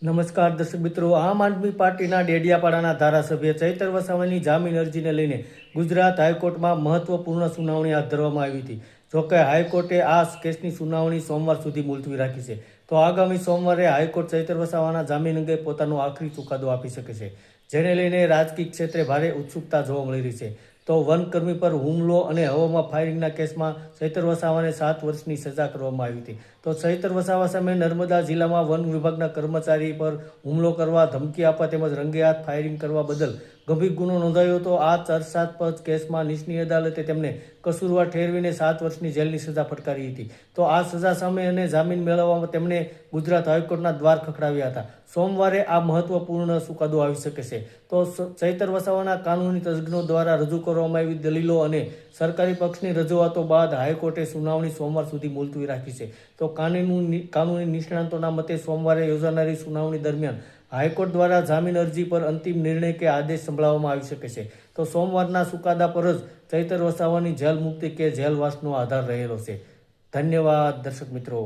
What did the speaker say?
નમસ્કાર દર્શક મિત્રો, આમ આદમી પાર્ટીના ડેડિયાપાડાના ધારાસભ્ય ચૈતર વસાવાની જામીન અરજીને લઈને ગુજરાત હાઈકોર્ટમાં મહત્વપૂર્ણ સુનાવણી હાથ ધરવામાં આવી હતી. જોકે હાઈકોર્ટે આ કેસની સુનાવણી સોમવાર સુધી મુલતવી રાખી છે. તો આગામી સોમવારે હાઈકોર્ટ ચૈતર વસાવાના જામીન અંગે પોતાનો આખરી ચુકાદો આપી શકે છે, જેને લઈને રાજકીય ક્ષેત્રે ભારે ઉત્સુકતા જોવા મળી રહી છે. તો વનકર્મી પર હુમલો અને હવામાં ફાયરિંગના કેસમાં ચૈતર વસાવાને 7 વર્ષની સજા કરવામાં આવી હતી. તો ચૈતર વસાવા સામે નર્મદા જિલ્લામાં વન વિભાગના કર્મચારી પર હુમલો કરવા, ધમકી આપવા તેમજ રંગેહાથ ફાયરિંગ કરવા બદલ ગંભીર ગુનો નોંધાયો હતો. આ ચર્ચાસ્પદ કેસમાં નીચલી અદાલતે તેમને કસૂરવાર ઠેરવીને 7 વર્ષની જેલની સજા ફટકારી હતી. તો આ સજા સામે અને જામીન મેળવવામાં તેમણે ગુજરાત હાઈકોર્ટના દ્વાર ખખડાવ્યા હતા. સોમવારે આ મહત્વપૂર્ણ ચુકાદો આવી શકે છે. તો ચૈતર વસાવાના કાનૂની તજજ્ઞો દ્વારા રજૂ કરવામાં આવી દલીલો અને સરકારી પક્ષની રજૂઆતો બાદ હાઈકોર્ટે સુનાવણી સોમવાર સુધી મુલતવી રાખી છે. તો કાનૂની નિષ્ણાતોના મતે સોમવારે યોજાનારી સુનાવણી દરમિયાન હાઈકોર્ટ દ્વારા જામીન અરજી પર અંતિમ નિર્ણય કે આદેશ સંભળાવવામાં આવી શકે છે. તો સોમવારના ચુકાદા પર જ ચૈતર વસાવાની જેલ મુક્તિ કે જેલવાસનો આધાર રહેલો છે. ધન્યવાદ દર્શક મિત્રો.